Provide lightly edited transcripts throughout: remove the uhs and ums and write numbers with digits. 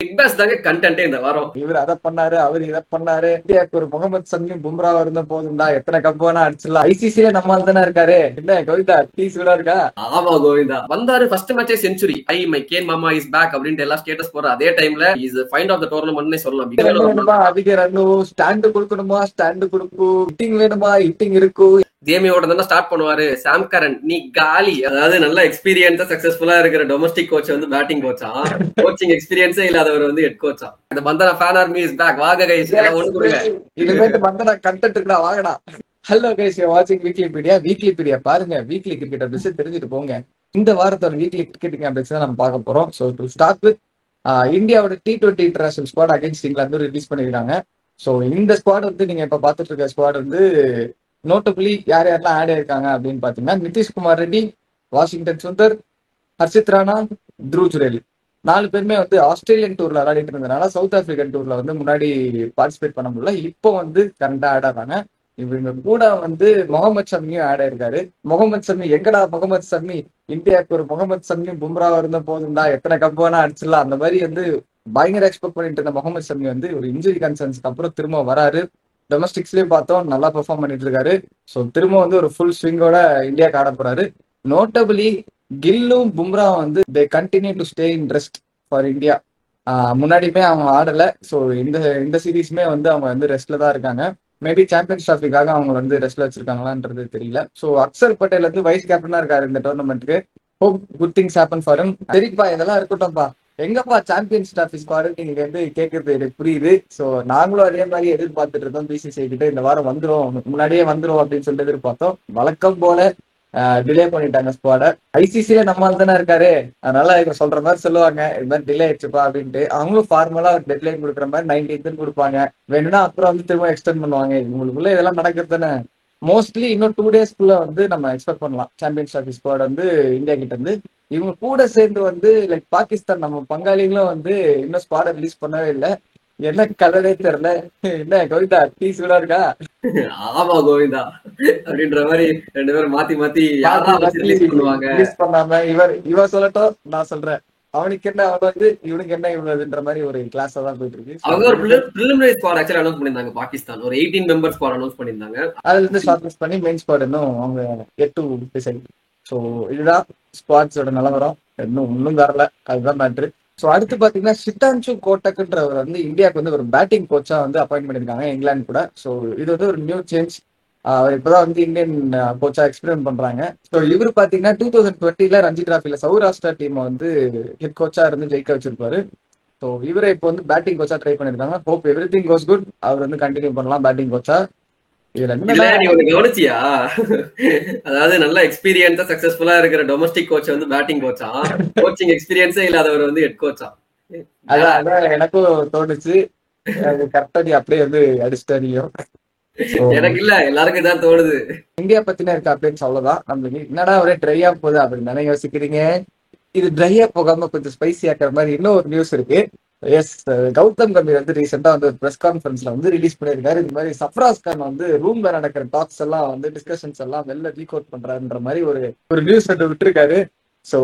Big pass தாங்க கண்டென்ட்டே இந்த வாரம். இவர் அதை பண்ணாரு, அவர் இதை பண்ணாரு. இந்தியாவுக்கு ஒரு முகமது சமியும் பும்ராவா இருந்த போதும்டா, எத்தனை கப் வேணா அடிச்சிடலாம். ஐசிசில நம்மால் தானே இருக்காரு. என்ன கவிதா பீஸ் கூட இருக்கா? ஆமா கோவிந்தா வந்தாரு ஃபர்ஸ்ட் மேட்சே செஞ்சுரி. ஐ மை கேன் மாமா இஸ் பேக் அப்படின்ட்டு எல்லாம் ஸ்டேட்டஸ் போற அதே டைம்ல இஸ் ஃபைண்ட் ஆஃப் த டோர்னமெண்ட்னே சொல்லலாம். ரன் வேணுமா, அதிக ரன்னு, ஸ்டாண்டு கொடுக்கணுமா, ஸ்டாண்டு கொடுக்கும். ஹிட்டிங் வேணுமா, ஹிட்டிங் இருக்கும். கேமியோட தான் ஸ்டார்ட் பண்ணுவாரு. சாம் கரன் நீ காலி. அதாவது நல்ல எக்ஸ்பீரியன்ஸா சக்சஸ்ஃபுல்லா இருக்கிற டொமஸ்டிக் கோச் வந்து பேட்டிங் கோச்சா, கோச்சிங் எக்ஸ்பீரியன்ஸே இல்லாதவர் வந்து ஹெட் கோச்சா. இந்த பந்தனா ஃபேன் ஆர்மி இஸ் பேக். வாங்க கைஸ் ஒண்ணு கொடுங்க. இனிமேட்டு பந்தனா கண்டென்ட் இருக்குடா, வாங்கடா. ஹலோ கைஸ், யூ வாட்சிங் வீக்லிபீடியா. வீக்லிபீடியா பாருங்க, வீக்லி கிரிக்கெட் அப்டேட்ஸ் தெரிஞ்சுட்டு போங்க. இந்த வாரத்தோட வீக்லி கிரிக்கெட்டிங் அப்டேட்ஸ் தான் நம்ம பார்க்க போறோம். ஸோ டு ஸ்டார்ட் வித் இந்தியாவோட T20 international squad against England release பண்ணிருக்காங்க. ஸோ இந்த ஸ்குவாட் வந்து நீங்க இப்ப பார்த்துட்டு இருக்க ஸ்குவாட் வந்து நோட்டபிளி யார் யாரெல்லாம் ஆட் ஆயிருக்காங்க அப்படின்னு பாத்தீங்கன்னா, நிதிஷ்குமார் ரெட்டி, வாஷிங்டன் சுந்தர், ஹர்ஷித் ராணா, த்ருவ் ஜுரேல் 4 பேருமே வந்து ஆஸ்திரேலியன் டூர்ல விளையாடிட்டு இருந்ததுனால சவுத் ஆப்பிரிக்கன் டூர்ல வந்து முன்னாடி பார்ட்டிசிபேட் பண்ண முடியல. இப்போ வந்து கரண்டா ஆட் ஆகிறாங்க. இவங்க கூட வந்து முகமது ஷமியும் ஆட் ஆயிருக்காரு. முகமது ஷமி எங்கடா முகமது ஷமி, இந்தியாவுக்கு ஒரு முகமது ஷமியும் பும்ராவா இருந்த போதும்டா, எத்தனை கப் வேணா அடிச்சிடலாம். அந்த மாதிரி வந்து பயங்கர எக்ஸ்பெக்ட் பண்ணிட்டு இருந்த முகமது ஷமி வந்து ஒரு இன்ஜுரி கன்சர்ன்ஸ்க்கு அப்புறம் திரும்ப வராரு. டொமஸ்டிக்ஸ்லயும் பார்த்தோம் நல்லா பெர்ஃபார்ம் பண்ணிட்டு இருக்காரு. ஸோ திரும்ப வந்து ஒரு ஃபுல் ஸ்விங்கோட இந்தியாவுக்கு ஆட போறாரு. நோட்டபிளி கில்லும் பும்ரா வந்து they continue to stay in rest for India. முன்னாடியுமே அவங்க ஆடல. ஸோ இந்த சீரீஸ்மே வந்து அவங்க வந்து ரெஸ்ட்ல தான் இருக்காங்க. மேபி சாம்பியன்ஸ் டிராஃபிக்காக அவங்க வந்து ரெஸ்ட்ல வச்சிருக்காங்களான்றது தெரியல. ஸோ அக்சர் பட்டேல் வந்து வைஸ் கேப்டனா இருக்காரு இந்த டோர்னமெண்ட்டுக்கு. Hope good things happen for him. சரிப்பா, இதெல்லாம் இருக்கட்டும்ப்பா. எங்கப்பா சாம்பியன்ஸ் டிராஃபி ஸ்குவாட் நீங்க வந்து கேட்கறது எனக்கு புரியுது. ஸோ நாங்களும் அதே மாதிரி எதிர்பார்த்துட்டு இருந்தோம். பிசிசிஐ கிட்ட இந்த வாரம் வந்துரும், முன்னாடியே வந்துரும் அப்படின்னு சொல்லிட்டு எதிர்பார்த்தோம். வழக்கம் போல டிலே பண்ணிட்டாங்க ஸ்குவாட. ஐசிசில நம்மால் தானே இருக்காரு, அதனால இவங்க சொல்ற மாதிரி சொல்லுவாங்க, இது மாதிரி டிலே ஆயிடுச்சுப்பா அப்படின்ட்டு. அவங்களும் ஃபார்மலா ஒரு டெட்லைன் கொடுக்குற மாதிரி 19th கொடுப்பாங்க. வேணும்னா அப்புறம் வந்து திரும்ப எக்ஸ்டெண்ட் பண்ணுவாங்க. உங்களுக்குள்ள இதெல்லாம் நடக்கிறது தானே. மோஸ்ட்லி இன்னும் 2 daysக்குள்ள வந்து நம்ம எக்ஸ்பெக்ட் பண்ணலாம் சாம்பியன்ஸ் டிராஃபி ஸ்குவாட் வந்து இந்தியா கிட்ட இருந்து. இவங்க கூட சேர்ந்து வந்து லைக் பாகிஸ்தான் நம்ம பங்காளிகளும் வந்து இன்னும் ஸ்குவாட ரிலீஸ் பண்ணவே இல்லை. என்ன கலரே தெரியல. என்ன கவிதா பீஸ் கூட இருக்கா? ஆமா கோவிந்தா அப்படின்ற மாதிரி 2 பேரும் மாத்தி மாத்தி ரிலீஸ் பண்ணாம இவன் சொல்லட்டும், நான் சொல்றேன். அவனுக்கு என்ன அவன் வந்து, இவனுக்கு என்ன இவனுன்ற மாதிரி ஒரு கிளாஸ் தான் போயிட்டு இருக்கு. அவங்க ஒரு preliminary squad actually announce பண்ணிருந்தாங்க. பாகிஸ்தான் ஒரு 18 மெம்பர் ஸ்குவாட் அனௌன்ஸ் பண்ணிருந்தாங்க. அதுல இருந்து ஷார்ட் லிஸ்ட் பண்ணி மெயின் ஸ்குவாட் இன்னும் அவங்க எட் டு டிசைட். ஸோ இதுதான் ஸ்குவாட்ஸோட நிலவரம். இன்னும் வரல, அதுதான் மேட்ரு. ஸோ அடுத்து பாத்தீங்கன்னா சித்தான்சு கோட்டக்குன்றவர் வந்து இந்தியாவுக்கு வந்து ஒரு பேட்டிங் கோச்சா வந்து அப்பாயிண்ட் பண்ணிருக்காங்க இங்கிலாந்து கூட. ஸோ இது வந்து ஒரு நியூ சேஞ்ச். அவர் இப்பதான் வந்து இந்தியன் கோச்சா எக்ஸ்பெரிமெண்ட் பண்றாங்க. ஸோ இவர் பாத்தீங்கன்னா 2020 ரஞ்சி டிராஃபில சௌராஷ்டிரா டீம் வந்து ஹெட் கோச்சா இருந்து ஜெயிக்க வச்சிருப்பாரு. ஸோ இவரை இப்போ வந்து பேட்டிங் கோச்சா ட்ரை பண்ணிருக்காங்க. Hope everything goes good. அவர் வந்து கண்டினியூ பண்ணலாம் பேட்டிங் கோச்சா. இதுல நீ ஒண்ணு கவனிச்சியா? அதாவது நல்ல எக்ஸ்பீரியன்ஸா சக்சஸ்ஃபுல்லா இருக்கிற டொமஸ்டிக் கோச் வந்து பேட்டிங் கோச்சா, கோச்சிங் எக்ஸ்பீரியன்ஸே இல்லாதவர் வந்து ஹெட் கோச்சா. அதான் எனக்கும் தோணுச்சு. கரெக்டா நீ அப்படியே வந்து அடிச்சிட்டீங்க. எனக்கு இல்ல, எல்லாருக்கும் தான் தோணுது. இந்தியா பத்தின இருக்க அப்டேட்ஸ் அவ்வளவுதான். நம்மளுக்கு என்னடா ஒரே ட்ரையா போகுது அப்படின்னு தானே யோசிக்கிறீங்க. இது ட்ரையா போகாம கொஞ்சம் ஸ்பைசி ஆக்குற மாதிரி இன்னும் ஒரு நியூஸ் இருக்கு. எஸ், கௌதம் கம்பீர் வந்து ரீசெண்டா வந்து ஒரு பிரஸ் கான்ஃபரன்ஸ்ல வந்து ரிலீஸ் பண்ணிருக்காரு. இந்த மாதிரி சஃப்ராஸ் கான் வந்து ரூம்ல நடக்கிற டாக்ஸ் எல்லாம் வந்து டிஸ்கஷன்ஸ் எல்லாம் வெளில லீக் அவுட் பண்றாருன்ற மாதிரி ஒரு நியூஸ் வந்து விட்டுருக்காரு. ஸோ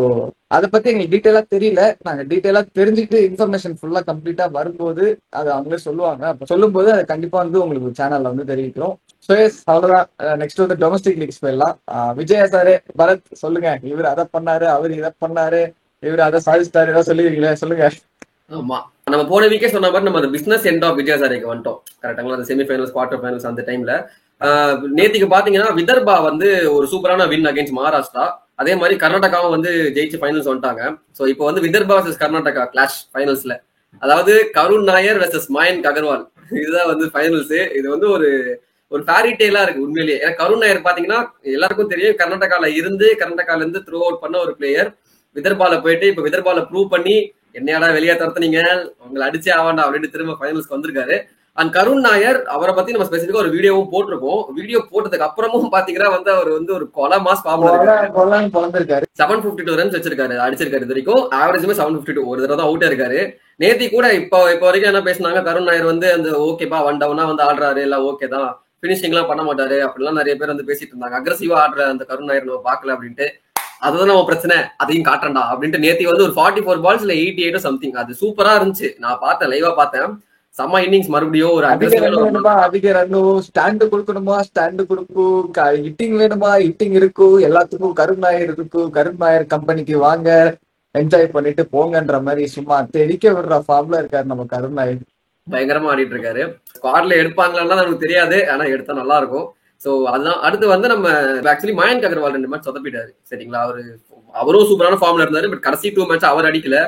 அதை பத்தி எங்களுக்கு டீட்டெயிலா தெரியல. நாங்க டீட்டெயிலா தெரிஞ்சுக்கிட்டு இன்ஃபர்மேஷன் ஃபுல்லா கம்ப்ளீட்டா வரும்போது அது அவங்களே சொல்லுவாங்க. அப்ப சொல்லும் போது அதை கண்டிப்பா வந்து உங்களுக்கு சேனல்ல வந்து தெரிவிக்கிறோம். ஸோ எஸ், அவ்வளவுதான். நெக்ஸ்ட் வந்து டொமஸ்டிக் லீக்ஸ் போயிடலாம். விஜய் சாரே, பரத் சொல்லுங்க. இவர் அதை பண்ணாரு, அவர் இதை பண்ணாரு, இவர் அதை சாதிச்சிட்டாரு, ஏதாவது சொல்லுவீங்களே, சொல்லுங்க. ஆமா, நம்ம போன வீக்கே சொன்ன மாதிரி நம்ம பிசினஸ் எண்ட் ஆஃப் விஜய் சாரிக்கு வந்துட்டோம். கரெக்டாங்களா? அந்த செமிஃபைனல்ஸ், குவார்டர் ஃபைனல்ஸ் அந்த டைம்ல நேத்திக்கு பாத்தீங்கன்னா விதர்பா வந்து ஒரு சூப்பரான வின் அகைன்ஸ்ட் மகாராஷ்டிரா. அதே மாதிரி கர்நாடகாவும் வந்து ஜெயிச்சு ஃபைனல்ஸ் வந்துட்டாங்க. ஸோ இப்போ வந்து விதர்பா வர்சஸ் கர்நாடகா கிளாஷ் ஃபைனல்ஸ்ல, அதாவது கருண் நாயர் வெர்சஸ் மயங்க் அகர்வால், இதுதான் வந்து ஃபைனல்ஸ். இது வந்து ஒரு ஃபேரி டெய்லா இருக்கு உண்மையிலேயே. ஏன்னா கருண் நாயர் பாத்தீங்கன்னா எல்லாருக்கும் தெரியும், கர்நாடகால இருந்து த்ரூ அவுட் பண்ண ஒரு பிளேயர். விதர்பால போயிட்டு இப்ப விதர்பால ப்ரூவ் பண்ணி என்னையாடா வெளியே துரத்துனீங்க, உங்களை அடிச்சே ஆவாண்டா அப்படின்னு திரும்ப ஃபைனல்ஸ்க்கு வந்திருக்காரு. அண்ட் கருண் நாயர் அவரை பத்தி நம்ம ஸ்பெசிஃபிக்கா ஒரு வீடியோவும் போட்டிருக்கோம். வீடியோ போட்டதுக்கு அப்புறமும் பாத்தீங்கன்னா வந்து அவர் வந்து ஒரு கொலை மாஸ் ஃபார்ம்ல இருக்காரு. 752 ரன்ஸ் வச்சிருக்காரு, அடிச்சிருக்காரு. இது வரைக்கும் ஆவரேஜுமே 752. ஒரு தடவை தான் அவுட்டா இருக்காரு. நேத்தி கூட இப்போ வரைக்கும் என்ன பேசினாங்க, கருண் நாயர் வந்து அந்த ஓகேப்பா 1 டவுனா வந்து ஆடுறாரு, எல்லாம் ஓகே தான், பினிஷிங் எல்லாம் பண்ண மாட்டாரு அப்படிலாம் நிறைய பேர் வந்து பேசிட்டு இருந்தாங்க. அக்ரெசிவா ஆடுற அந்த கருண் நாயர் நம்ம பாக்கல அப்படின்ட்டு. அதுதான் நம்ம பிரச்சனை, அதையும் காட்டுறா அப்படின்ட்டு நேத்தி வந்து ஒரு 44 பால்ஸ்ல 88 சம்திங், அது சூப்பரா இருந்துச்சு. நான் பார்த்தேன், லைவா பார்த்தேன். செம்ம இன்னிங்ஸ், மறுபடியும் ஒரு அதிக ரன் வேணுமா, அதிக ரன்னும் ஸ்டாண்டு கொடுக்கணுமா, ஸ்டாண்டு கொடுக்கும், ஹிட்டிங் வேணுமா, ஹிட்டிங் இருக்கும், எல்லாத்துக்கும் கருண் நாயர் இருக்கும், கருண் நாயர் கம்பெனிக்கு வாங்க, என்ஜாய் பண்ணிட்டு போங்கன்ற மாதிரி சும்மா தெரிக்க விடுற ஃபார்ம்ல இருக்காரு நம்ம கருண் நாயர். பயங்கரமா ஆடிட்டு இருக்காரு. ஸ்குவாட்ல எடுப்பாங்களான்னா நமக்கு தெரியாது, ஆனா எடுத்தா நல்லா இருக்கும். சோ அதுதான். அடுத்து வந்து நம்ம ஆக்சுவலி மயங்க் அகர்வால் 2 மேட்ச் சொதப்பிட்டாரு. சரிங்களா, அவரும் சூப்பரான ஃபார்ம்ல இருந்தாரு. பட் கடைசி 2 மேட்ச் அவர் அடிக்கல.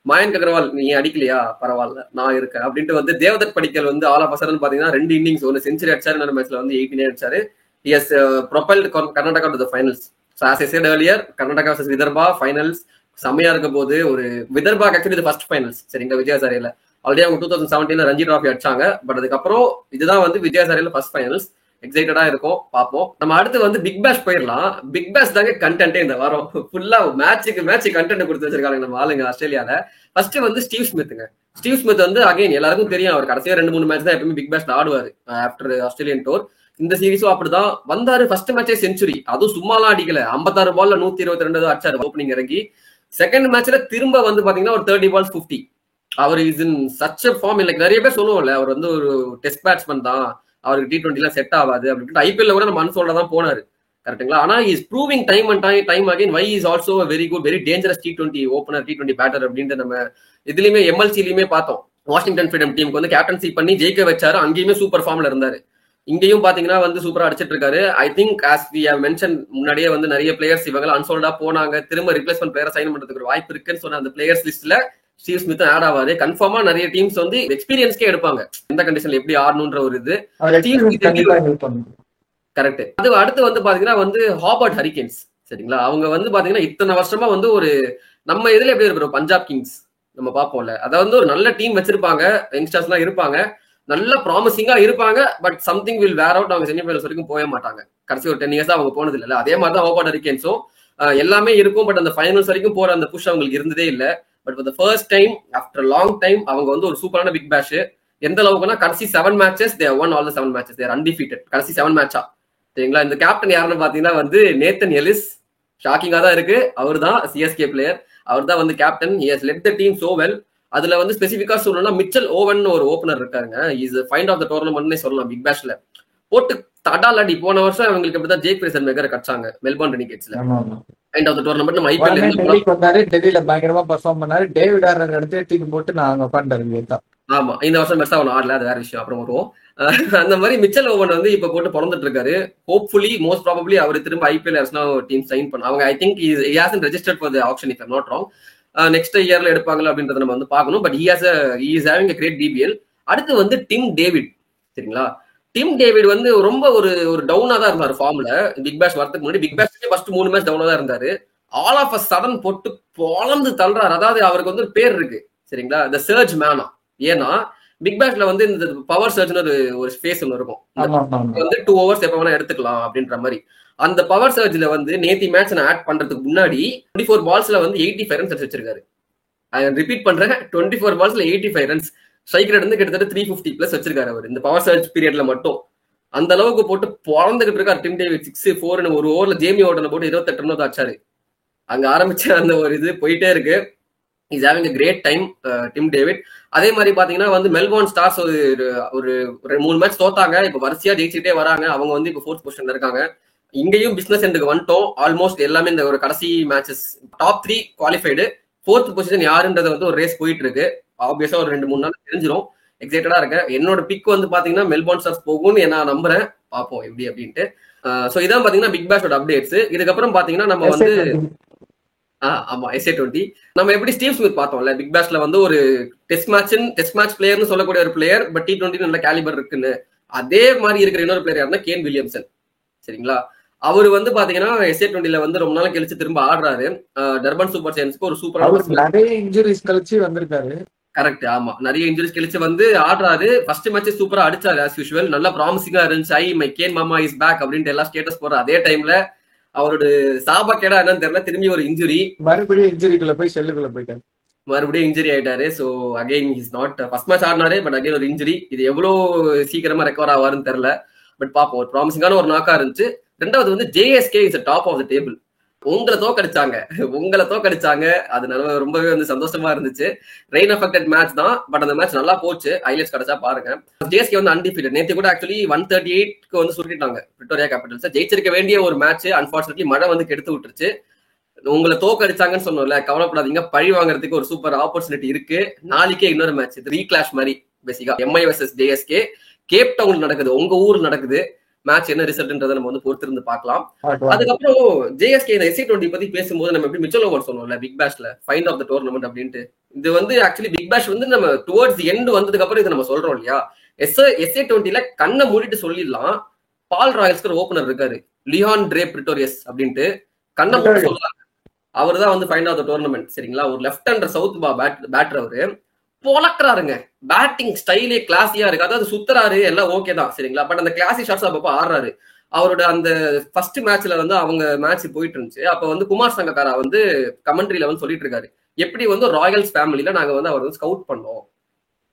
மயங்க் அகர்வால் நீ அடிக்கலையா, பரவாயில்ல நான் இருக்கேன் அப்படின்ட்டு வந்து தேவதத் படிக்கல் வந்து ஆல் ஆஃப் அ சடன் பாத்தீங்கன்னா 2 இன்னிங்ஸ், ஒன்னு செஞ்சுரி அடிச்சாரு, இன்னொரு மேட்ச்ல வந்து 89 அடிச்சாரு. He has propelled Karnataka to the finals. So as I said earlier, Karnataka versus Vidarbha finals செம்மையா இருக்க போது. ஒரு விதர்பா ஆக்சுவலி இது ஃபர்ஸ்ட் ஃபைனல்ஸ். சரிங்களா, விஜயசாரியில ஆல்ரெடி அவங்க 2017 ரஞ்சி டிராஃபி அடிச்சாங்க. பட் அதுக்கப்புறம் இதுதான் வந்து விஜயசாரியில ஃபர்ஸ்ட் ஃபைனல்ஸ். எக்ஸைட்டடா இருக்கும், பார்ப்போம். நம்ம அடுத்து வந்து பிக் பேஷ் போயிடலாம். பிக் பேஷ் தாங்க கண்டென்ட்டே இந்த வாரம். ஃபுல்லா மேட்ச் கண்டென்ட் கொடுத்து வச்சிருக்காங்க நம்ம ஆளுங்க ஆஸ்திரேலியால. ஃபர்ஸ்ட் வந்து ஸ்டீவ் ஸ்மித்துங்க. ஸ்டீவ் ஸ்மித் வந்து அகைன் எல்லாருக்கும் தெரியும், அவர் கடைசியா 2-3 மேட்ச் தான் எப்பவுமே பிக் பேஷ்ல ஆடுவாரு ஆஃப்டர் ஆஸ்திரேலியன் டூர். இந்த சீரீஸும் அப்படிதான் வந்தாரு. ஃபர்ஸ்ட் மேட்சே செஞ்சுரி, அதுவும் சும்மாலாம் அடிக்கல. 56 பால்ல 122 அடிச்சாரு ஓப்பனிங் இறங்கி. செகண்ட் மேட்ச்ல திரும்ப வந்து பாத்தீங்கன்னா ஒரு 30 பால்ஸ் 50. அவர் is in such a form. Like நிறைய பேர் சொல்லுவோம்ல, அவர் வந்து ஒரு டெஸ்ட் பேட்ஸ்மேன் தான், அவருக்கு T20 செட் ஆகாது அப்படின்னு. ஐபிஎல்ல கூட நம்ம அன்சோல்டா தான் போனாரு, கரெக்டுங்களா. ஆனா is proving time and time again why is also very good, very dangerous T20 opener, T20 batter அப்படின்ட்டு நம்ம இதுலயுமே எம்எல்சிலயுமே பார்த்தோம். வாஷிங்டன் ஃப்ரீடம் டீமுக்கு வந்து கேப்டன்சி பண்ணி ஜெயிக்க வச்சாரு. அங்கேயுமே சூப்பர் ஃபார்ம்ல இருந்தாரு. இங்கேயும் பாத்தீங்கன்னா வந்து சூப்பரா அடிச்சிட்டு இருக்காரு. I think as we have mention முன்னாடியே வந்து நிறைய பிளேயர்ஸ் இவங்க அன்சோல்டா போனாங்க, திரும்ப ரிப்ளேஸ்மெண்ட் பிளேயர் சைன் பண்றதுக்கு ஒரு வாய்ப்பு இருக்குன்னு சொன்ன அந்த பிளேயர்ஸ் லிஸ்ட்ல ஸ்டீவ் ஸ்மித் ஆட் ஆவாரு. கன்ஃபார்மா நிறைய டீம்ஸ் வந்து எக்ஸ்பீரியன்ஸ்க்கே எடுப்பாங்க, எந்த கண்டிஷன்ல எப்படி ஆடணும்ன்ற ஒரு இது. கரெக்ட். அது அடுத்து வந்து பாத்தீங்கன்னா வந்து ஹாபர்ட் ஹரிகேன்ஸ். சரிங்களா, அவங்க வந்து பாத்தீங்கன்னா இத்தனை வருஷமா வந்து ஒரு நம்ம இதுல எப்படி இருக்கிறோம், பஞ்சாப் கிங்ஸ் நம்ம பார்ப்போம்ல, அதை வந்து ஒரு நல்ல டீம் வச்சிருப்பாங்க, யங்ஸ்டர்ஸ் எல்லாம் இருப்பாங்க, நல்ல ப்ராமிசிங்கா இருப்பாங்க. But something will wear out. அவங்க செமிஃபைனல்ஸ் வரைக்கும் போக மாட்டாங்க. கடைசி ஒரு 10 இயர்ஸ் அவங்க போனது இல்ல. அதே மாதிரி தான் ஹாபர்ட் ஹரிகேன்ஸும் எல்லாமே இருக்கும். பட் அந்த ஃபைனல்ஸ் வரைக்கும் போற அந்த புஷ் அவங்களுக்கு இருந்ததே இல்லை. But for the first time after long time அவங்க வந்து ஒரு சூப்பரான பிக் பேஷ். எந்த அளவுக்குன்னா கடைசி 7 matches they won all the 7 matches. they are undefeated கடைசி 7 மேட்சா. சரிங்களா, இந்த கேப்டன் யாருன்னு பாத்தீங்கன்னா வந்து நேத்தன் எலிஸ். ஷாக்கிங்கா தான் இருக்கு. அவர் தான் சிஎஸ்கே பிளேயர், அவர் தான் வந்து captain. he has led the team so well. அதுல வந்து ஸ்பெசிபிக்கா சொல்லணும்னா மிச்சல் ஓவன் ஒரு ஓபனர் இருக்காருங்க. இஸ் ஃபைண்ட் ஆஃப் த டோர்னமெண்ட்னே சொல்லலாம். பிக் பேஷ்ல போட்டு தடாலடி. போன வருஷம் அவங்களுக்கு இப்படிதான் ஜேக் ஃப்ரேசர் மேக்கர் கட்சாங்க மெல்போர்ன் ரெனிகேட்ஸ்ல. ஃபைண்ட் ஆஃப் த டோர்னமெண்ட் நம்ம ஐபிஎல் வந்தாரு, டெல்லியில பயங்கரமா பெர்ஃபார்ம் பண்ணாரு. டேவிட் வார்னர் எடுத்து தூக்கி போட்டு நாங்க உட்கார்ந்தாரு. ஆமா, இந்த வருஷம் பெருசா அவன் ஆடல, அது வேற விஷயம், அப்புறம் வருவோம். அந்த மாதிரி மிச்சல் ஓவன் வந்து இப்ப போட்டு பிறந்துட்டு இருக்காரு. ஹோப்ஃபுல்லி மோஸ்ட் ப்ராபப்லி அவர் திரும்ப ஐபிஎல் டீம் சைன் பண்ண அவங்க. I think he hasn't registered for the auction if I'm not wrong. Next இயர்ல எடுப்பாங்களா அப்படின்றத நம்ம வந்து பார்க்கணும். But he is having a great DBL. அடுத்து வந்து டிம் டேவிட். சரிங்களா, டிம் டேவிட் வந்து ரொம்ப ஒரு டவுனா தான் இருந்தாரு ஃபார்ம்ல. பிக் பேஷ் வரதுக்கு முன்னாடி பிக் பேஷ்க்கு ஃபர்ஸ்ட் 3 மேட்ச் டவுனா தான் இருந்தாரு. ஆல் ஆஃப் அ சடன் போட்டு பொளந்து தள்ளுறாரு. அதாவது அவருக்கு வந்து ஒரு பேர் இருக்கு, சரிங்களா, த சர்ஜ் மேனா. ஏன்னா பிக் பேஷ்ல வந்து இந்த பவர் சர்ஜ்னு ஒரு ஸ்பேஸ் ஒன்று இருக்கும். வந்து 2 hours எப்ப வேணா எடுத்துக்கலாம் அப்படின்ற மாதிரி. அந்த பவர் சர்ஜ்ல வந்து நேத்தி மேட்ச் நான் ஆட் பண்றதுக்கு முன்னாடி 24 பால்ஸ்ல வந்து 85 ரன்ஸ் வச்சிருக்காரு. ரிப்பீட் பண்றேன், 24 பால்ஸ்ல 85 ரன்ஸ். ஸ்ட்ரைக் ரேட் வந்து கிட்டத்தட்ட 350 பிளஸ் வச்சிருக்காரு அவர் இந்த பவர் சர்ஜ் பீரியட்ல மட்டும். அந்த அளவுக்கு போட்டு பொழந்துகிட்டு இருக்காரு டிம் டேவிட். 6-4 ஒரு ஓவர்ல ஜேமி ஓட்டனை போட்டு 28 ரன் தான் அடிச்சாரு. அங்க ஆரம்பிச்ச அந்த ஒரு இது போயிட்டே இருக்கு. Is having a great time Tim David. அதே மாதிரி பாத்தீங்கன்னா வந்து மெல்போர்ன் ஸ்டார்ஸ் ஒரு 3 மேட்ச் தோத்தாங்க. இப்ப வரிசையா ஜெயிச்சுட்டே வராங்க. அவங்க வந்து இப்ப 4th பொசிஷன்ல இருக்காங்க. இங்கேயும் பிசினஸ் எண்டுக்கு வந்துட்டோம். ஆல்மோஸ்ட் எல்லாமே இந்த ஒரு கடைசி matches top 3 qualified. 4th position யாருன்றது வந்து ஒரு ரேஸ் போயிட்டு இருக்கு. ஆப்வியஸா ஒரு 2-3 நாள் தெரிஞ்சிடும். எக்ஸைட்டடா இருக்கேன். என்னோட பிக் வந்து பாத்தீங்கன்னா மெல்போர்ன் ஸ்டார்ஸ் போகும்னு நான் நம்புறேன். பார்ப்போம் எப்படி அப்படின்ட்டு. சோ இதான் பாத்தீங்கன்னா பிக் பேஷோட அப்டேட்ஸ். இதுக்கப்புறம் பாத்தீங்கன்னா நம்ம வந்து ஆமா SA20 நம்ம எப்படி ஸ்டீவ் ஸ்மித் பார்த்தோம்ல, பிக் பேஷ்ல வந்து ஒரு டெஸ்ட் மேட்ச் பிளேயர்னு சொல்லக்கூடிய ஒரு பிளேயர். பட் T20 நல்ல கேலிபர் இருக்குன்னு. அதே மாதிரி இருக்கிற இன்னொரு பிளேயர் யாருன்னா கேன் வில்லியம்சன். சரிங்களா, அவரு வந்து பாத்தீங்கன்னா SA20 வந்து ரொம்ப நாள் கழிச்சு திரும்ப ஆடுறாரு. டர்பன் சூப்பர் ஜெயண்ட்ஸ்க்கு ஒரு சூப்பரான நிறைய இன்ஜுரிஸ் கழிச்சு வந்திருக்காரு. கரெக்ட், ஆமா, நிறைய இன்ஜுரிஸ் கழிச்சு வந்து ஆடுறாரு. ஃபர்ஸ்ட் மேட்ச் சூப்பரா அடிச்சாரு ஆஸ் யூசுவல். நல்லா ப்ராமிசிங்கா இருந்துச்சு. மை கேன் மாமா இஸ் பேக் அப்படின்ட்டு எல்லாம் ஸ்டேட்டஸ் போற அதே டைம்ல அவரோட சாபக்கேடா என்னன்னு தெரியல, திரும்பி ஒரு இன்ஜுரி, மறுபடியும் இன்ஜுரிக்குள்ள போய் செல்லுக்குள்ள போயிட்டாரு, மறுபடியும் இன்ஜுரி ஆயிட்டாரு. So again is not first match ஆடினாரு. பட் அகைன் ஒரு இன்ஜுரி. இது எவ்வளவு சீக்கிரமா ரெக்கவர் ஆவாருன்னு தெரியல. பட் பாப்போம். ஒரு ப்ராமிசிங்கான ஒரு நாக்கா இருந்துச்சு. ரெண்டாவது வந்து JSK is top of the table. உங்களை தோக்கடிச்சாங்க. அது ரொம்பவே வந்து சந்தோஷமா இருந்துச்சு. ரெயின் அஃபெக்டட் மேட்ச் தான், பட் அந்த மேட்ச் நல்லா போச்சு. ஹைலைட்ஸ் கிடைச்சா பாருங்க. ஜேஎஸ்கே வந்து அன்டிஃபீட்டட். நேத்து கூட ஆக்சுவலி 138க்கு வந்து சுருட்டிட்டாங்க விக்டோரியா கேபிட்டல்ஸ். ஜெயிச்சிருக்க வேண்டிய ஒரு மேட்ச் அன்பார்ச்சுனேட்லி மழை வந்து கெடுத்து விட்டுருச்சு. உங்களை தோக்கடிச்சாங்கன்னு சொன்னோம்ல, கவலைப்படாதீங்க, பழி வாங்குறதுக்கு ஒரு சூப்பர் ஆப்பர்ச்சுனிட்டி இருக்கு. நாளைக்கே இன்னொரு மேட்ச், இது ரீக்ளாஷ் மாதிரி பேசிக்கா. MI versus JSK Cape Town நடக்குது, உங்க ஊர்ல நடக்குது. மேட்ச் என்ன ரிசல்ட்ன்றதை நம்ம வந்து பொறுத்திருந்து பார்க்கலாம். அதுக்கப்புறம் ஜேஎஸ்கே இந்த SC20 பத்தி பேசும்போது நம்ம எப்படி மிச்சல் ஓவர் சொன்னோம்ல பிக் பேஷ்ல ஃபைண்ட் ஆஃப் த டோர்னமெண்ட் அப்படின்ட்டு. இது வந்து ஆக்சுவலி பிக் பேஷ் வந்து நம்ம டுவர்ட்ஸ் எண்ட் வந்ததுக்கு அப்புறம் இதை நம்ம சொல்றோம் இல்லையா. SA20ல கண்ணை மூடிட்டு சொல்லிடலாம், பால் ராயல்ஸ்க்கு ஒரு ஓபனர் இருக்காரு, லியான் ட்ரே பிரிட்டோரியஸ் அப்படின்ட்டு. கண்ணை மூடி சொல்லலாம், அவர் தான் வந்து ஃபைண்ட் ஆஃப் த டோர்னமெண்ட். சரிங்களா. ஒரு லெஃப்ட் ஹேண்டர் சவுத் பேட்டர், அவரு பொலக்கிறாருங்க. பேட்டிங் ஸ்டைலே கிளாஸியா இருக்கு. அதாவது சுத்துறாரு எல்லாம் ஓகே தான், சரிங்களா. பட் அந்த கிளாசி ஷாட்ஸ் அப்பப்போ ஆடுறாரு. அவரோட அந்த ஃபர்ஸ்ட் மேட்ச்ல வந்து அவங்க மேட்ச் போயிட்டு இருந்துச்சு. அப்ப வந்து குமார் சங்கக்காரா வந்து கமெண்ட்ரியில வந்து சொல்லிட்டு இருக்காரு, எப்படி வந்து ராயல்ஸ் ஃபேமிலியில நாங்க வந்து அவர் வந்து ஸ்கவுட் பண்ணோம்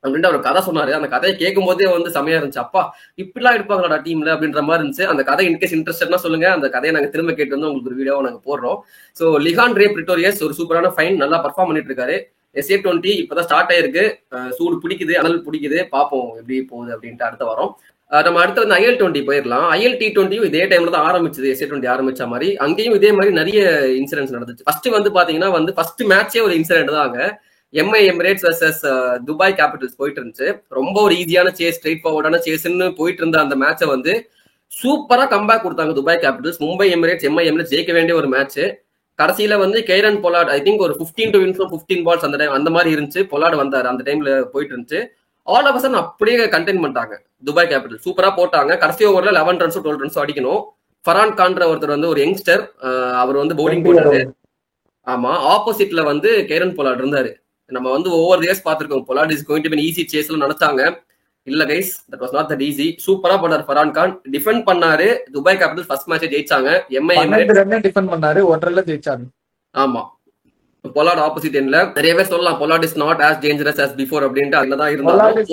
அப்படின்ட்டு அவர் கதை சொன்னாரு. அந்த கதையை கேட்கும் போதே வந்து செமையா இருந்துச்சு. அப்பா இப்படிலாம் எடுப்பாங்களா டீம்ல அப்படின்ற மாதிரி இருந்துச்சு. அந்த கதை இன்கேஸ் இன்ட்ரெஸ்டட்னா சொல்லுங்க, அந்த கதையை நாங்க திரும்ப கேட்டு வந்து உங்களுக்கு ஒரு வீடியோவை நாங்க போடுறோம். ஸோ லியான் ட்ரே பிரிட்டோரியஸ் ஒரு சூப்பரான ஃபைன், நல்லா பர்ஃபார்ம் பண்ணிட்டு இருக்காரு. SA20 இப்பதான் ஸ்டார்ட் ஆயிருக்கு, சூடு பிடிக்குது, அனல் பிடிக்குது, பார்ப்போம் எப்படி போகுது அப்படின்ட்டு அடுத்த வாரம். நம்ம அடுத்து வந்து IL20 போயிடலாம். ILT20யும் இதே டைம்ல தான் ஆரம்பிச்சது, SA20 ஆரம்பிச்ச மாதிரி. அங்கேயும் இதே மாதிரி நிறைய இன்சிடென்ட்ஸ் நடந்துச்சு. ஃபர்ஸ்ட் வந்து பாத்தீங்கன்னா வந்து ஃபர்ஸ்ட் மேட்சே ஒரு இன்சிடென்ட் தான். அங்க Mi Emirates versus Dubai Capitals போயிட்டு இருந்துச்சு. ரொம்ப ஒரு ஈஸியான சேஸ், ஸ்ட்ரெயிட் ஃபார்வர்டான சேஸ்ன்னு போயிட்டு இருந்த அந்த மேட்சை வந்து சூப்பரா கம்பேக் கொடுத்தாங்க Dubai Capitals. Mumbai Emirates Mi Emirates ஜெயிக்க வேண்டிய ஒரு மேட்ச். கடைசியில வந்து கேரன் பொலார்ட் ஐ திங்க் ஒரு 15 to win from 15 balls அந்த டைம் அந்த மாதிரி இருந்துச்சு. பொலார்ட் வந்தாரு, அந்த டைம்ல போயிட்டு இருந்துச்சு. ஆல் ஆஃப் அ சடன் அப்படியே கண்டெயின் பண்ணிட்டாங்க துபாய் கேபிட்டல். சூப்பரா போட்டாங்க. கடைசி ஓவர்ல 11 runs 12 runs அடிக்கணும். ஃபரான் கான்ற ஒருத்தர் வந்து ஒரு யங்ஸ்டர், அவர் வந்து பவுலிங் போட்டாரு. ஆமா, ஆப்போசிட்ல வந்து கேரன் பொலார்ட் இருந்தாரு. நம்ம வந்து ஓவர் இயர்ஸ் பார்த்திருக்கோம், Pollard is going to be easy சேஸ்ல நினைச்சாங்க. இல்ல guys, that was not that easy. சூப்பரா பண்ணாரு ஃபரான் கான், டிஃபெண்ட் பண்ணாரு. துபாய் கேபிட்டல் ஃபர்ஸ்ட் மேட்ச் ஜெயிச்சாங்க. எம்ஐ டிஃபெண்ட் பண்ணாரு, 1 ஜெயிச்சாங்க. ஆமா, பொலார்ட் ஆப்போசிட் எண்ட்ல நிறைய பேர் சொல்லலாம் Pollard is not as dangerous as before அப்படின்ட்டு. அதுலதான் இருந்தாங்க.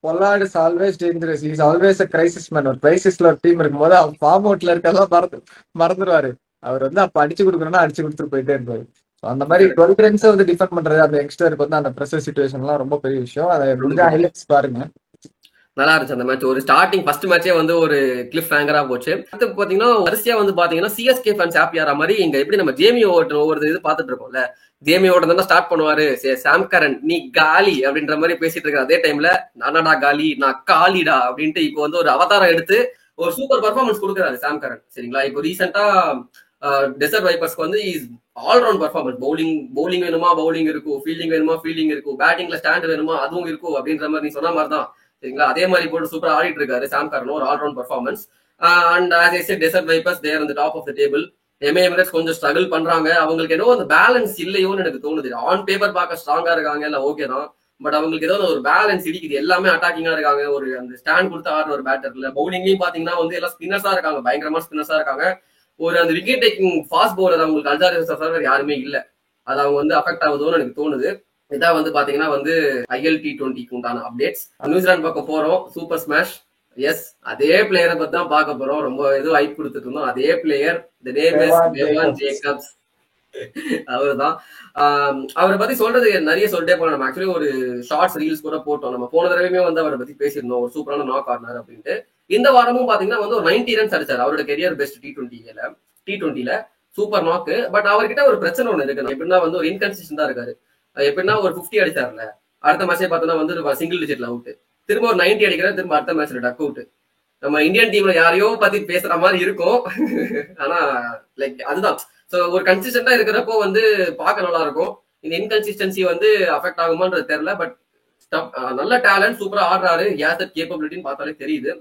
Pollard is always dangerous, is always a crisis man. ஒரு கிரைசிஸ்ல ஒரு டீம் இருக்கும்போது அவர் ஃபார்ம் அவுட்ல இருக்கெல்லாம் மறந்துடுவாரு. அவர் வந்து அப்ப அடிச்சு கொடுக்கணும்னா அடிச்சு கொடுத்துட்டு போயிட்டே இருப்பாரு. அந்த மாதிரி 12 runs வந்து டிஃபெண்ட் பண்றது அந்த யங்ஸ்டருக்கு வந்து அந்த பிரஷர் சிச்சுவேஷன்லாம் ரொம்ப பெரிய விஷயம். அதை முடிஞ்ச ஹைலைட்ஸ் பாருங்க, நல்லா இருந்துச்சு அந்த மேட்ச். ஒரு ஸ்டார்டிங் ஃபர்ஸ்ட் மேட்சே வந்து ஒரு கிளிஃப் ஹேங்கரா போச்சு. அடுத்து பாத்தீங்கன்னா வரிசையா வந்து பாத்தீங்கன்னா சிஎஸ்கே ஃபேன்ஸ் ஹாப்பியார மாதிரி இங்க எப்படி நம்ம ஜேமி ஓவர்டன் ஒவ்வொரு இது பாத்துட்டு இருக்கோம்ல. ஜேமி ஓவர்டன் தான் ஸ்டார்ட் பண்ணுவாரு, சாம் கரன் நீ காலி அப்படின்ற மாதிரி பேசிட்டு இருக்க அதே டைம்ல நானாடா காலி நான் காலிடா அப்படின்ட்டு இப்போ வந்து ஒரு அவதாரம் எடுத்து ஒரு சூப்பர் பர்ஃபார்மன்ஸ் கொடுக்குறாரு சாம் கரன். சரிங்களா. இப்போ ரீசெண்டா டெசர்ட் வைப்பர்ஸ்க்கு வந்து ஆல்ரவுண்ட் பர்ஃபார்மன்ஸ், பவுலிங் வேணுமா பவுலிங் இருக்கும், ஃபீல்டிங் வேணுமா ஃபீல்டிங் இருக்கும், பேட்டிங்ல ஸ்டாண்ட் வேணுமா அதுவும் இருக்கும் அப்படின்ற மாதிரி நீ சொன்ன மாதிரி தான். சரிங்களா. அதே மாதிரி போட்டு சூப்பரா ஆடிட்டு இருக்காரு சாம் கரன், ஒரு all round performance. And as I said, Desert Vipers there on the top of the table. MI Emirates கொஞ்சம் ஸ்ட்ரகிள் பண்றாங்க. அவங்களுக்கு ஏதோ அந்த பேலன்ஸ் இல்லையோன்னு எனக்கு தோணுது. ஆன் பேப்பர் பார்க்க ஸ்ட்ராங்கா இருக்காங்க, இல்ல ஓகே தான், பட் அவங்களுக்கு ஏதோ ஒரு பேலன்ஸ் இடிக்குது. எல்லாமே அட்டாக்கிங்கா இருக்காங்க, ஒரு அந்த ஸ்டாண்ட் கொடுத்து ஆடுற ஒரு பேட்டர்ல. பவுலிங்லயும் பாத்தீங்கன்னா வந்து எல்லாம் ஸ்பின்னர்ஸா இருக்காங்க, பயங்கரமா ஸ்பின்னர்ஸா இருக்காங்க. ஒரு அந்த விக்கெட் டேக்கிங் ஃபாஸ்ட் பவுலர் அவங்களுக்கு அல்ஜாரிஸ் யாருமே இல்ல. அது அவங்க வந்து அஃபெக்ட் ஆகுதோன்னு எனக்கு தோணுது. இதான் வந்து பாத்தீங்கன்னா வந்து ILT20க்கு உண்டான அப்டேட்ஸ். நியூசிலாந்து பக்கம் போறோம், சூப்பர் ஸ்மாஷ். எஸ், அதே பிளேயரை பத்தி தான் பார்க்க போறோம். ரொம்ப இது ஹைப் கொடுத்துட்டு இருந்தோம். அதே player, the name is Devon Jacobs. அவர்தான். அவரை பத்தி சொல்றது நிறைய சொல்லிட்டே போனோம். நம்ம ஆக்சுவலி ஒரு ஷார்ட்ஸ் ரீல்ஸ் கூட போட்டோம். நம்ம போன தடவையுமே வந்து அவரை பத்தி பேசியிருந்தோம், ஒரு சூப்பரான நாக் ஆடினார் அப்படின்ட்டு. இந்த வாரமும் பாத்தீங்கன்னா வந்து ஒரு 90 runs அடிச்சாரு. அவரோட கெரியர் பெஸ்ட் T20ல சூப்பர் நாக்கு. பட் அவர்கிட்ட ஒரு பிரச்சனை ஒண்ணு இருக்கு. எப்படின்னா வந்து ஒரு இன்கன்சிஸ்டன்டா இருக்காரு. எப்படின்னா ஒரு 50 அடிச்சாருல, அடுத்த மேட்சே பார்த்தோம்னா வந்து சிங்கிள் டிஜிட்ல அவுட், திரும்ப ஒரு 90 அடிக்கிற, திரும்ப அடுத்த மேட்ச்ல டக் அவுட். நம்ம இந்தியன் டீம்ல யாரையோ பத்தி பேசுற மாதிரி இருக்கும். ஆனா லைக் அதுதான். சோ ஒரு கன்சிஸ்டன்டா இருக்கிறப்போ வந்து பார்க்க நல்லா இருக்கும். இந்த இன்கன்சிஸ்டன்சி வந்து அஃபெக்ட் ஆகுமான்றது தெரியல. பட் நல்ல டேலண்ட், சூப்பரா ஆடுறாரு. யார் கேப்பபிலிட்டின்னு பார்த்தாலே தெரியுது.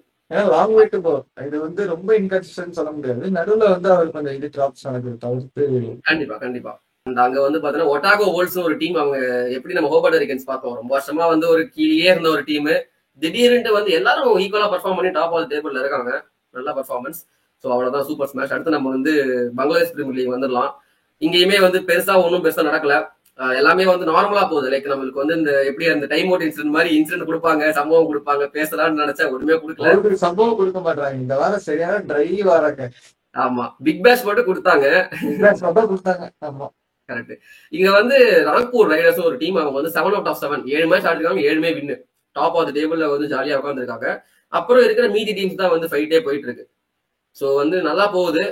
Long way to go. இது வந்து ரொம்ப இன்கன்சிஸ்டன்ட் சொல்ல முடியாது. நடுவுல வந்து அவர் கொஞ்சம் இது டிராப்ஸ் ஆனது தவிர்த்து கண்டிப்பா. அங்க வந்து பாத்தீங்கன்னா ஒட்டாகோ வோல்ஸ் ஒரு டீம். அவங்க எப்படி நம்ம ஹோபர்ட் ஹரிகன்ஸ் பார்த்தோம், ரொம்ப வருஷமா வந்து ஒரு கீழே இருந்த ஒரு டீம். திடீர்னு வந்து எல்லாரும் ஈக்குவலா பர்ஃபார்ம் பண்ணி டாப் ஆஃப் டேபிள்ல இருக்காங்க. நல்ல பர்ஃபார்மன்ஸ். ஸோ அவ்வளவுதான், சூப்பர் ஸ்மாஷ். அடுத்து நம்ம வந்து பங்களாதேஷ் பிரீமியர் லீக் வந்துடலாம். இங்கேயுமே வந்து ஒன்றும் பெருசா நடக்கல. எல்லாமே வந்து நார்மலா போகுது. லைக் நம்மளுக்கு வந்து இந்த எப்படி அந்த டைம் அவுட் இன்சிடென்ட் மாதிரி இன்சிடென்ட் கொடுப்பாங்க, சம்பவம் கொடுப்பாங்க, பேசலாம்னு நினைச்சா ஒண்ணுமே கொடுக்கல. சம்பவம் கொடுக்க மாட்டாங்க. இந்த வாரம் சரியான டிரை வாராங்க. ஆமா, பிக் பேஷ் மட்டும் கொடுத்தாங்க. பிக் பேஷ் மட்டும் கொடுத்தாங்க. ஆமா, கரெக்ட். இங்க வந்து நாக்பூர் ரைடர்ஸ் ஒரு டீம், அவங்க வந்து 7 out of 7 7 மேட்ச் ஆடிருக்காங்க, 7மே வின்னு. டாப் ஆஃப் த டேபிள்ல வந்து ஜாலியா உட்காந்துருக்காங்க. அப்புறம் இருக்கிற மீதி டீம்ஸ் தான் வந்து ஃபைட்டே போயிட்டு இருக்கு. ஸோ வந்து நல்லா போகுது.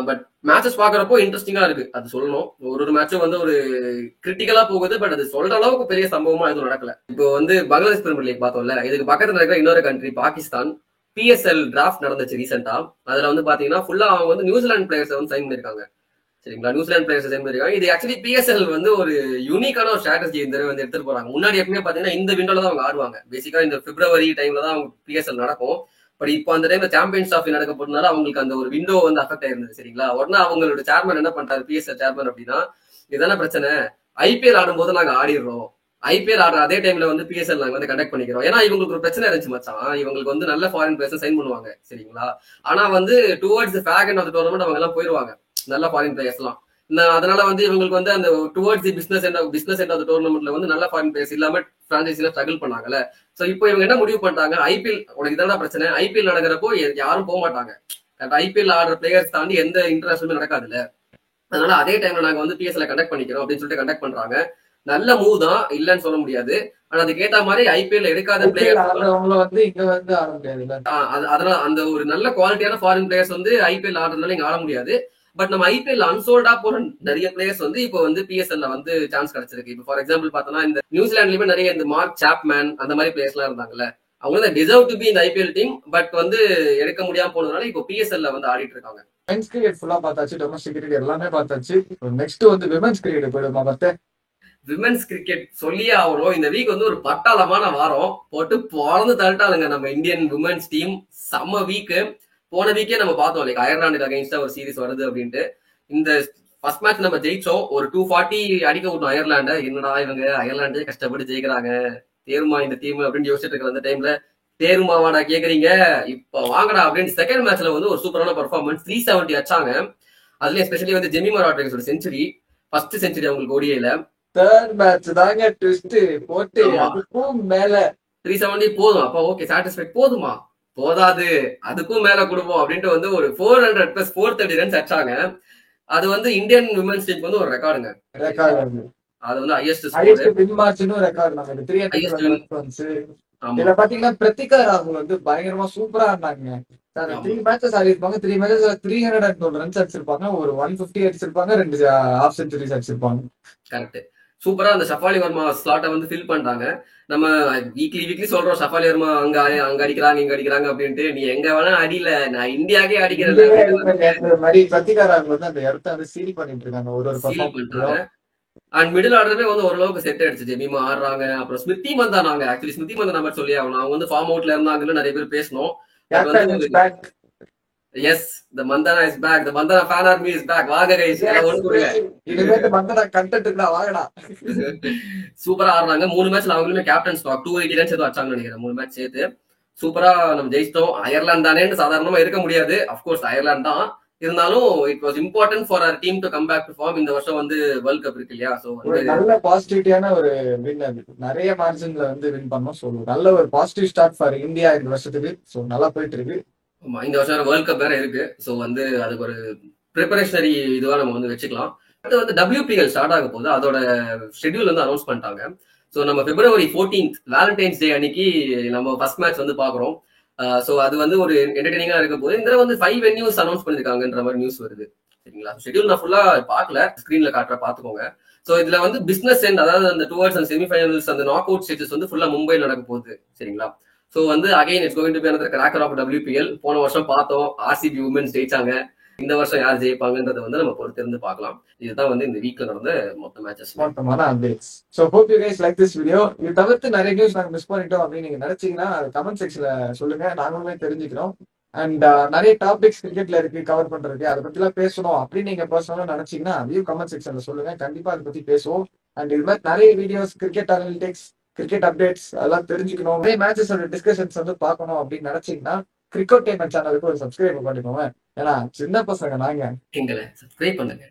பட் மேட்சஸ் பாக்குறப்போ இன்ட்ரெஸ்டிங்கா இருக்கு, அது சொல்லணும். ஒரு மேட்சும் வந்து ஒரு கிரிட்டிக்கலா போகுது, பட் அது சொல்ற அளவுக்கு பெரிய சம்பவமா எதுவும் நடக்கல. இப்போ வந்து பங்களாதேஷ் பிரீமியர் லீக் பார்த்தோம்ல, இதுக்கு பக்கத்துல இருக்கிற இன்னொரு கண்ட்ரி பாகிஸ்தான் பிஎஸ்எல் டிராஃப்ட் நடந்துச்சு ரீசெண்டா. அதுல வந்து பாத்தீங்கன்னா ஃபுல்லா அவங்க வந்து நியூசிலாந்து பிளேயர்ஸ் வந்து சைன் பண்ணிருக்காங்க. சரிங்களா, நியூசிலாந்து பிளேயர்ஸ் சைன் பண்ணிருக்காங்க. இது ஆக்சுவலி பிஎஸ்எல் வந்து ஒரு யூனிக்கான ஒரு ஸ்ட்ராட்டஜி இந்த தடவை வந்து எடுத்துட்டு போறாங்க. முன்னாடி எப்பவுமே பாத்தீங்கன்னா இந்த விண்டோல தான் அவங்க ஆடுவாங்க. பேசிக்கா இந்த பிப்ரவரி டைம்ல தான் அவங்க பிஎஸ்எல் நடக்கும். பட் இப்போ அந்த டைம்ல சாம்பியன்ஸ் டிராஃபி நடக்க போறதுனால அவங்களுக்கு அந்த ஒரு விண்டோ வந்து அஃபெக்ட் ஆயிருந்தது. சரிங்களா, உடனே அவங்களோட சேர்மன் என்ன பண்றாரு, பிஎஸ்எல் சேர்மன் அப்படின்னா, இதான பிரச்சனை, ஐபிஎல் ஆடும்போது நாங்க ஆடிடுறோம், ஐபிஎல் ஆடுற அதே டைம்ல வந்து பிஎஸ்எல் நாங்க வந்து கண்டக்ட் பண்ணிக்கிறோம். ஏன்னா இவங்களுக்கு ஒரு பிரச்சனை இருந்துச்சு மச்சான், இவங்களுக்கு வந்து நல்ல ஃபாரின் பிளேயர்ஸ் சைன் பண்ணுவாங்க. சரிங்களா, ஆனா வந்து towards back end of the tournament அவங்க எல்லாம் போயிருவாங்க, நல்ல ஃபாரின் பிளேயர்ஸ் எல்லாம். அதனால வந்து இவங்களுக்கு வந்து அந்த towards the business end of the டோர்னமெண்ட்ல வந்து நல்ல ஃபாரின் பிளேயர்ஸ் இல்லாம பிரான்சைசில ஸ்ட்ரகிள் பண்ணாங்கல்ல. சோ இப்போ இவங்க என்ன முடிவு பண்ணிட்டாங்க, ஐபிஎல் உனக்கு இதெல்லாம் பிரச்சனை, ஐபிஎல் நடக்கிறப்போ யாரும் போக மாட்டாங்க, ஐபிஎல் ஆடுற பிளேயர்ஸ் தாண்டி எந்த இன்டர்நேஷனலுமே நடக்காதுல்ல, அதனால அதே டைம்ல நாங்க வந்து பிஎஸ்எல் கண்டக்ட் பண்ணிக்கிறோம் அப்படின்னு சொல்லிட்டு கண்டக்ட் பண்றாங்க. நல்ல மூவ் தான், இல்லன்னு சொல்ல முடியாது. ஆனா அதுக்கு ஏத்த மாதிரி ஐபிஎல் எடுக்காத பிளேயர்ஸ் வந்து இங்க வந்து ஆட முடியாது. அதனால அந்த ஒரு நல்ல குவாலிட்டியான ஃபாரின் பிளேயர்ஸ் வந்து ஐபிஎல் ஆடுறதுனால இங்க ஆட முடியாது. பட் நம்ம ஐபிஎல் அன்சோல்டா போற நிறைய பிளேயர்ஸ் வந்து இப்போ வந்து பிஎஸ்எல்ல வந்து சான்ஸ் கிடைச்சிருக்கு. இப்போ ஃபார் எக்ஸாம்பிள் பார்த்தோம்னா இந்த நியூசிலாந்துலயுமே நிறைய இந்த மார்க் சாப்மேன் அந்த மாதிரி பிளேயர்ஸ் எல்லாம் இருந்தாங்கல்ல, அவங்க டிசர்வ் டு பி இந்த ஐபிஎல் டீம், பட் வந்து எடுக்க முடியாம போனதுனால இப்போ பிஎஸ்எல்ல வந்து ஆடிட்டு இருக்காங்க. மென்ஸ் கிரிக்கெட் ஃபுல்லா பார்த்தாச்சு, டொமஸ்டிக் கிரிக்கெட் எல்லாமே பார்த்தாச்சு. நெக்ஸ்ட் வந்து விமென்ஸ் கிரிக்கெட் போயிடுமா பார்த்தேன். விமென்ஸ் கிரிக்கெட் சொல்லியே ஆகணும். இந்த வீக் வந்து ஒரு பட்டாளமான வாரம் போட்டு பொறந்து தள்ளிட்டாளுங்க நம்ம இந்தியன் விமென்ஸ் டீம். செம்ம வீக். போன வீக்கே நம்ம பார்த்தோம் லைக் அயர்லாண்டுக்கு அகைன்ஸ்டா ஒரு சீரிஸ் வருது அப்படின்ட்டு. இந்த ஃபர்ஸ்ட் மேட்ச் நம்ம ஜெயிச்சோம், ஒரு 240 அடிக்க விட்டோம் அயர்லாண்டை. என்னடா இவங்க அயர்லாண்டே கஷ்டப்பட்டு ஜெயிக்கிறாங்க, தேருமா இந்த டீம் அப்படின்னு யோசிச்சுட்டு இருக்கிற அந்த டைம்ல தேருமாவாடா கேக்குறீங்க, இப்ப வாங்கடா அப்படின்னு செகண்ட் மேட்ச்ல வந்து ஒரு சூப்பரான பர்ஃபார்மன்ஸ், 370 அடிச்சாங்க. அதுலயும் எஸ்பெஷலி வந்து ஜெமிமா ராட்ரிகஸோட செஞ்சுரி, ஃபர்ஸ்ட் செஞ்சுரி அவங்களுக்கு ஓடிஐல. தேர்ட் மேட்ச் தாங்க ட்விஸ்ட் போட்டு அதுக்கும் மேல 370 போதும், அப்ப ஓகே சாட்டிஸ்ஃபைட். போதுமா, போதாது, அதுக்கும் மேல கொடுப்போம் அப்படின்ட்டு வந்து ஒரு 400 பிளஸ் 430 ரன்ஸ் அடிச்சாங்க. அது வந்து இந்தியன் விமென்ஸ் டீமுக்கு வந்து ஒரு ரெக்கார்டுங்க. அது வந்து ஹையஸ்ட் வின் மார்க்ஸ்னு ரெக்கார்ட். நமக்கு 300 ரன்ஸ். இதுல பாத்தீங்கன்னா பிரத்திகா ராகுல் வந்து பயங்கரமா சூப்பரா ஆடினாங்க. 3 மேட்சஸ் ஆடி இருப்பாங்க, 3 மேட்சஸ் 312 ரன்ஸ் அடிச்சிருப்பாங்க, ஒரு 150 அடிச்சிருப்பாங்க, 2 ஹாஃப் செஞ்சுரிஸ் அடிச்சிருப்பாங்க. கரெக்ட். சூப்பரா அந்த ஷஃபாலி வர்மா ஸ்லாட்டை வந்து ஃபில் பண்றாங்க. நம்ம வீக்லி சொல்றோம் ஷஃபாலி வர்மா அங்க அடிக்கிறாங்க இங்க அடிக்கிறாங்க அப்படின்ட்டு. நீ எங்க வேணா அடியில, நான் இந்தியாவே அடிக்கிறேன் மாதிரி பிரத்திகா ராகுல் வந்து அந்த இடத்த வந்து சீல் பண்ணிட்டு இருக்காங்க ஒரு பர்ஃபார்மன்ஸ். அண்ட் மிடில் ஆர்டருமே வந்து ஓரளவுக்கு செட் ஆயிடுச்சு. ஜெமிமா ஆடுறாங்க, அப்புறம் ஸ்மிருதி மந்தானா, ஆக்சுவலி ஸ்மிருதி மந்தானா மாதிரி சொல்லி ஆகணும், அவங்க வந்து ஃபார்ம் அவுட்ல இருந்தாங்கன்னு நிறைய பேர் பேசணும். Yes, the Mandana is back, the Mandana fan army is back. வாங்க गाइस, ஒன்னு கொடுங்க. இதுவே மந்தனா கண்டென்ட்க்குடா, வாங்கடா. சூப்பரா ஆடுறாங்க. 3 மேட்ச்ல அவங்களுமே கேப்டன் ஸ்டாக் 280 ரன்ஸ் ஏதோ அடிச்சாங்கன்னு நினைக்கிறேன், 3 மேட்ச் சேர்த்து. சூப்பரா நம்ம ஜெயிச்சிட்டோம். அயர்லாந்து தானேன்னு சாதாரணமா இருக்க முடியாது, அஃப்கோர்ஸ் அயர்லாந்து தான். இருந்தாலும் it was important for our team to come back to form. இந்த வருஷம் வந்து வேர்ல்ட் கப் இருக்கு இல்லையா, சோ வந்து நல்ல பாசிட்டிவிட்டியான ஒரு வின். அது நிறைய மார்ஜின்ல வந்து வின் பண்ணோம். சோ நல்ல ஒரு பாசிட்டிவ் ஸ்டார்ட் ஃபார் இந்தியா இந்த வருஷத்துக்கு. சோ நல்லா போயிட்டு இருக்கு. ஆமா, இந்த வருஷம் வேர்ல்ட் கப் வேற இருக்கு. சோ வந்து அதுக்கு ஒரு ப்ரிப்பரேஷனரி இதுவா நம்ம வந்து வச்சுக்கலாம். அடுத்து வந்து WPL ஸ்டார்ட் ஆக போகுது, அதோட ஷெட்யூல் வந்து அனௌன்ஸ் பண்ணிட்டாங்க. ஸோ நம்ம February 14th வேலண்டைன்ஸ் டே அன்னைக்கு நம்ம ஃபர்ஸ்ட் மேட்ச் வந்து பாக்குறோம். ஸோ அது வந்து ஒரு என்டர்டெய்னிங்கா இருக்க போது. இந்த வந்து 5 venues அனௌன்ஸ் பண்ணிருக்காங்கன்ற மாதிரி நியூஸ் வருது. சரிங்களா, ஷெட்யூல் நான் ஃபுல்லா பார்க்கல, ஸ்கிரீன்ல காட்டுற பாத்துக்கோங்க. ஸோ இதுல வந்து பிசினஸ் எண்ட், அதாவது அந்த டுவர்ட்ஸ் அந்த செமிஃபைனல்ஸ், அந்த நாக் அவுட் ஸ்டேஜஸ் வந்து ஃபுல்லா மும்பைல நடக்க போகுது. சரிங்களா, ஸோ வந்து again it's going to be another cracker of WPL. போன வருஷம் பார்த்தோம் RCB உமன்ஸ் ஜெயிச்சாங்க. இந்த வருஷம் யார் ஜெயிப்பாங்கன்றத வந்து நம்ம பொறுத்திருந்து பார்க்கலாம். இதுதான் வந்து இந்த வீக்ல நடந்த மொத்த மேட்சஸ், மொத்தமான updates. So hope you guys like this video. இது தவிர்த்து நிறைய நியூஸ் நாங்க மிஸ் பண்ணிட்டோம் அப்படின்னு நீங்க நினைச்சீங்கன்னா கமெண்ட் செக்ஷன்ல சொல்லுங்க, நாங்களுமே தெரிஞ்சுக்கிறோம். அண்ட் நிறைய டாபிக்ஸ் கிரிக்கெட்ல இருக்கு கவர் பண்றதுக்கு, அதை பத்தி எல்லாம் பேசணும் அப்படின்னு நீங்க பர்சனலா நினைச்சீங்கன்னா அதையும் கமெண்ட் செக்ஷன்ல சொல்லுங்க, கண்டிப்பா அதை பத்தி பேசுவோம். அண்ட் இது மாதிரி நிறைய videos, cricket analytics, cricket updates அதெல்லாம் தெரிஞ்சுக்கணும், நிறைய மேட்சஸோட டிஸ்கஷன்ஸ் வந்து பார்க்கணும் அப்படின்னு நினைச்சீங்கன்னா கிரிக்கெட் சேனலுக்கு ஒரு சப்ஸ்கிரைப் பண்ணிக்கோங்க. ஏன்னா சின்ன பசங்க நாங்க, எங்களை சப்ஸ்கிரைப் பண்ணுங்க.